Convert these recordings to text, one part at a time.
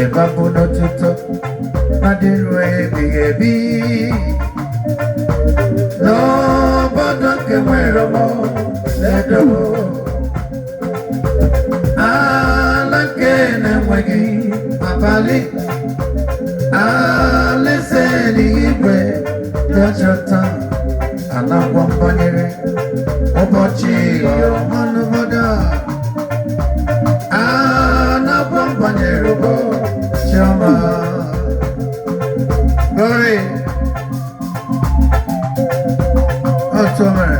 ebe abụ n'ụtụtụ na-adịru ebighị ebi n'obodo nke nwere ọmụ ledo ala nke na-enweghị abalị alaeze n'igwe dị ọchọta anagwa mbanyere ụbọchị ọma n'obodo a anagwa mbanyere ụbọchị ọma. Glory. October.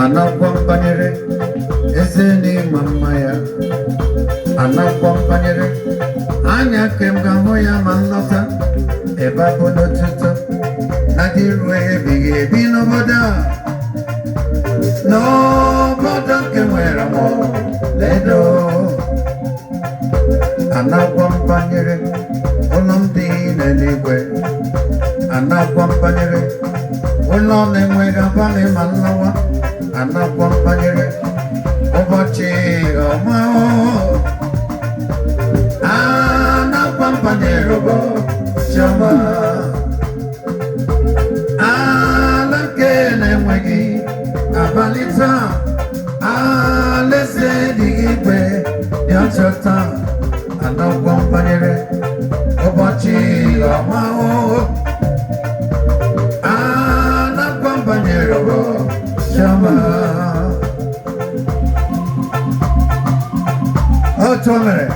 Anakwa mbanyere eze n'ịma mma ya. Anakwa mbanyere anya kem ga-ahụ ya ma nlọta ebe abụ n'ụtụtụ na-adịru ebighị ebi n'obodo a n'obodo nke nwere ọmụ ledo anagwa mbanyere ụlọ ndị n'eluigwe anagwa mbanyere ụlọ na-enweghị abalị ma nlawa anagwa mbanyere ụbọchị ọma anagwa mbanyere ụbọchị ọma ala nke na-enweghị abalị taa alaeze dị igwe dị ọchọta anagwa mbanyere ụbọchị ọma anagwa mbanyere ụbọchị ọma. Otu o mere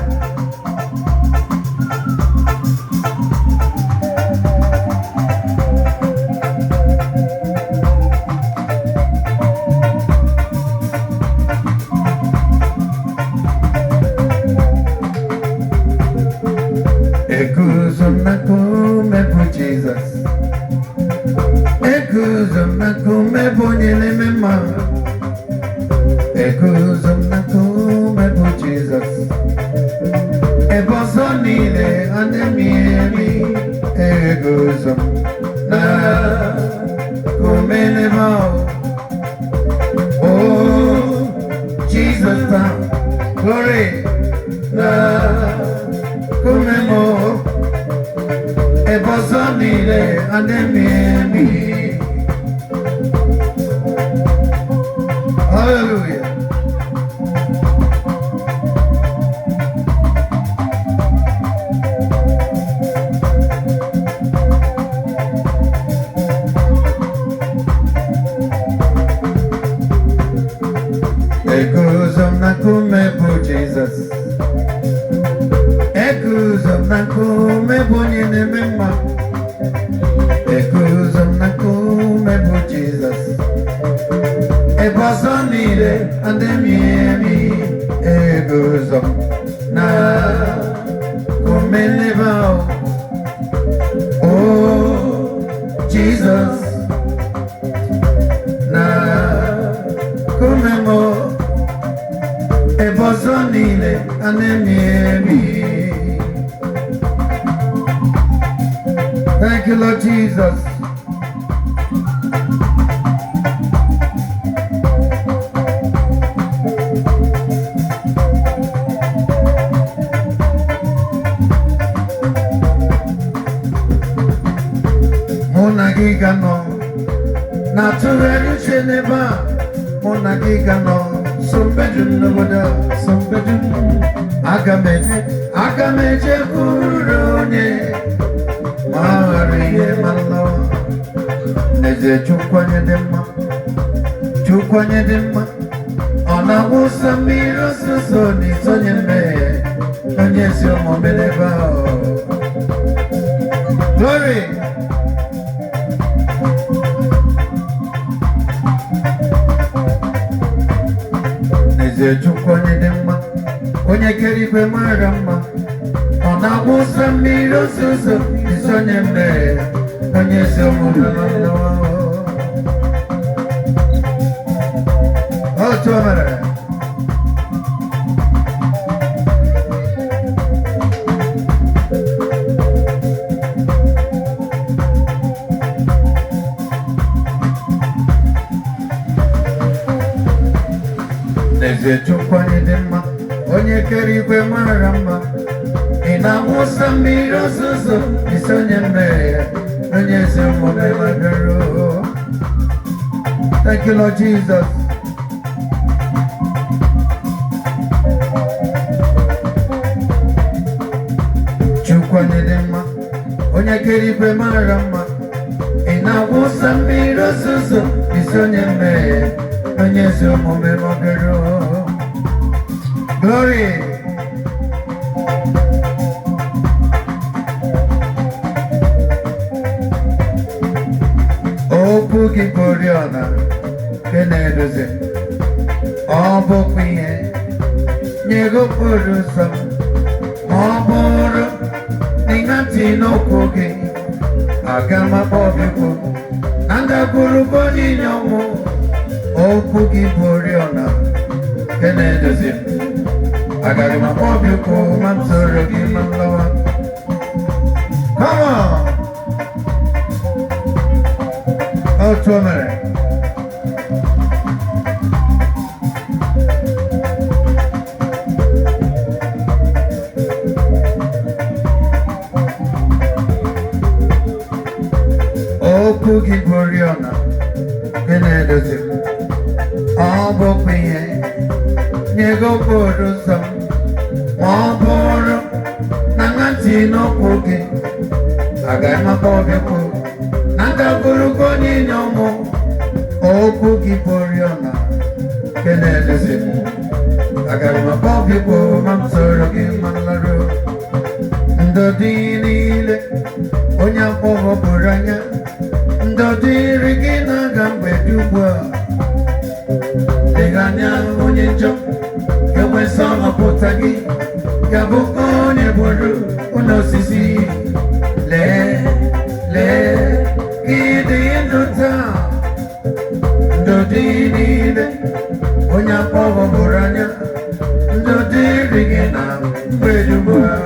Eguzo nakume bụ Jesus Eguzo nakume bụ onye na-eme mma Eguzo nakume bụ Jesus ebe ọzọ niile a na-emi emi Eguzo nakume n'ebe ahụ Oh Jesus now glory nakume mo ebe ọzọ niile a na-emi emi Hallelujah. Eguzo nakume bụ Jesus Eguzo nakume bụ onye na-eme mma Eguzo nakume bụ Jesus ebe ọzọ niile a na-emi emi Eguzo nakume n'ebe ahụ Oh Jesus nakume mo ebe ọzọ niile a na-emi emi. Thank you, Lord Jesus. Mụ na gị ga-anọ na-atụgharị uche n'ebe a mụ na gị ga-anọ sombedum n'obodo sombedum aga m eje kwuru onye ma ghara ihe ma nlọwa n'ezie Chukwanye dị mma Chukwanye dị mma ọ na-awụsa mmiri ozuzo n'isonye mmehie onye ezi omume n'ebe ahụ glory n'ezie Chukwanye dị mma onye kere igwe mara mma ọ na-awụsa mmiri ozuzo n'isonye mmehie onye ezi omume n'ụwa otu o mere Eze Chukwu anyị dị mma, onye kere igwe mara mma. Ị na-awụsa mmiri ozuzo, isi onye mmehie, onye ezi omume mmadụ. Thank you, Lord Jesus. Chukwu anyị dị mma, onye kere igwe mara mma. Ị na-awụsa mmiri ozuzo, isi onye mmehie, onye ezi omume mmadụ. Glory. Okwu gị bụ oriọna nke na-eduzi m. Ọ bụkwa ihe nye gị okporo ụzọ m. Ma ọ bụrụ na ị ntị n'okwu gị, aga m akpọbikwu na ndagwurugwu niile ọnwụ. Okwu gị bụ oriọna nke na-eduzi m. Agaghị m akpọbikwu ma m soro gị ma m lawa. Come on! Otu o mere. Okwu gị bụ oriọna nke na-eduzi m. Ọ bụkwa ihe nye gị okporo ụzọ m. Ma ọ bụrụ na ntị n'okwu gị, agaghị m akpọbikwu na ndagwurugwu niile ọnwụ. Okwu gị bụ oriọna nke na-eduzi m. Agaghị m akpọbikwu ma m soro gị ma m laruo. Ndụ dị niile onye akpọghọpụrụ anya, ndụ dịrị gị na-aga mgbede ugbu a. Lega anya onye njọ ga-enwesa ọnọpụta gị, ga-abụkwa onye bụrụ ụlọ osisi. Lee gị dị ndụ taa. Ndụ dị niile onye akpọghọpụrụ anya, ndụ dịrị gị na mgbede ugbu a.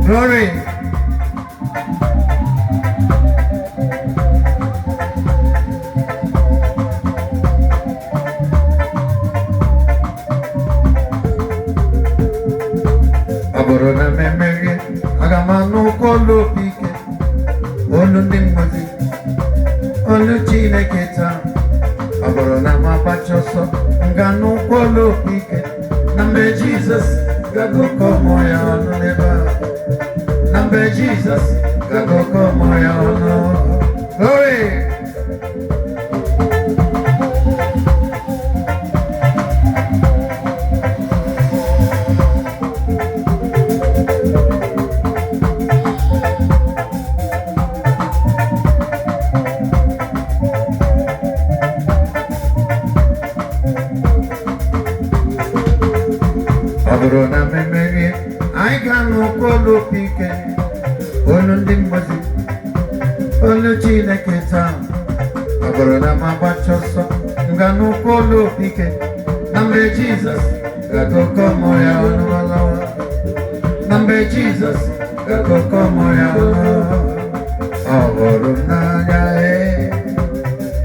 Glory. Ọ bụrụ na m emerie, aga m anụ olu obi ike, olu ndị mmadụ, olu Chineke taa. Ọ bụrụ na m agbacha ọsọ, m ga-anụ olu obi ike, na mgbe Jizọs ga-agụkọ ụmụ ya ọnụ n'ebe a. Na mgbe Jizọs ga-agụkọ ụmụ ya ọnụ. Glory! Ọ bụrụ na m emerie, anyị ga-anụ olu obi ike, olu ndị mmadụ, olu Chineke taa. Ọ bụrụ na m agbacha ọsọ, m ga-anụ olu obi ike, na mgbe Jizọs ga-agụkọ ụmụ ya ọnụ alawa. Na mgbe Jizọs ga-agụkọ ụmụ ya ọnụ. Ọ hụrụ m n'anya,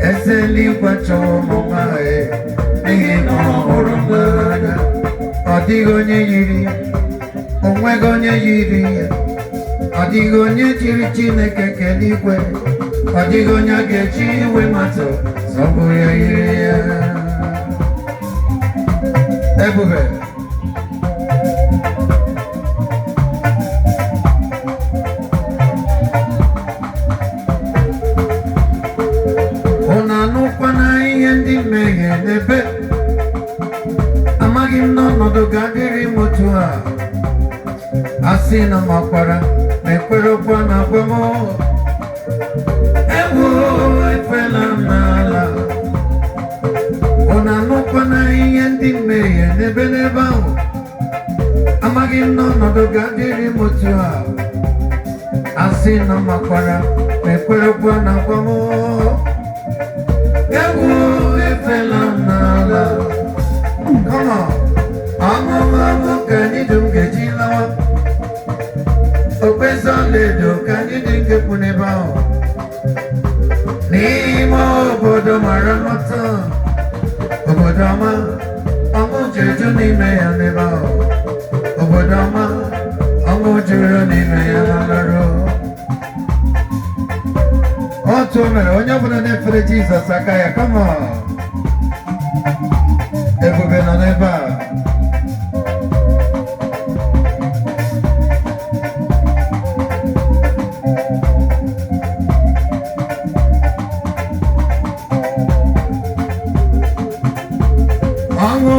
eze eluigwe chọrọ ụmụ nwanyị, n'ihi na ọ hụrụ m n'anya. Ọ dịghị onye yiri ya, o nweghị onye yiri ya. Ọ dịghị onye jiri Chineke kele igwe. Ọ dịghị onye a ga-eji iwe matụ sọbụ ya yiri ya. Ebube. Unu anụkwana ihe ndị mmehie n'ebe. Amaghị m n'ọnọdụ ga-adịrị m otu a. Asị na makwara ma ekwerekwa na agwa m. Ewo efela m n'ala. Unu anụkwana ihe ndị mmehie n'ebe ahụ. Amaghị m n'ọnọdụ ga-adịrị m otu a. Asị na makwara ma ekwerekwa na agwa m. Ewo efela m n'ala. Come on. Ọmụmụ ka anyị dum ga-eji lawa. Okpeze ọlaedo ka anyị dị nkekwu n'ebe ahụ. N'ihi mere onye ọbụla na-efere Jizọs aka ya, come on. Ebube nọ n'ebe a. Ọṅụ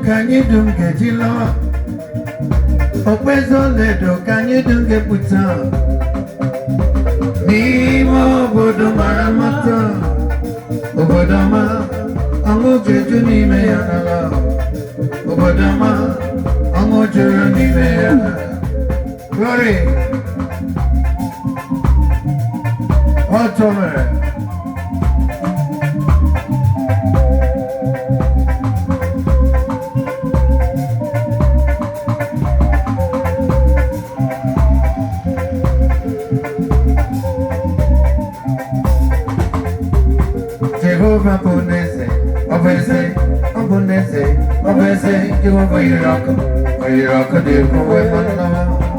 ka anyị dum ga-eji lọọ, okpeze ọlaedo ka anyị dum ga-epụta n'ime obodo mara mma taa, obodo ọma, ọṅụ ga-eju n'ime ya n'ala, obodo ọma, ọṅụ juru n'ime ya. Glory! Ọtọ mere. Jehovah Bonese, Obese, Obonese, Obese, Jehovah Iraq, de Kowe Manama.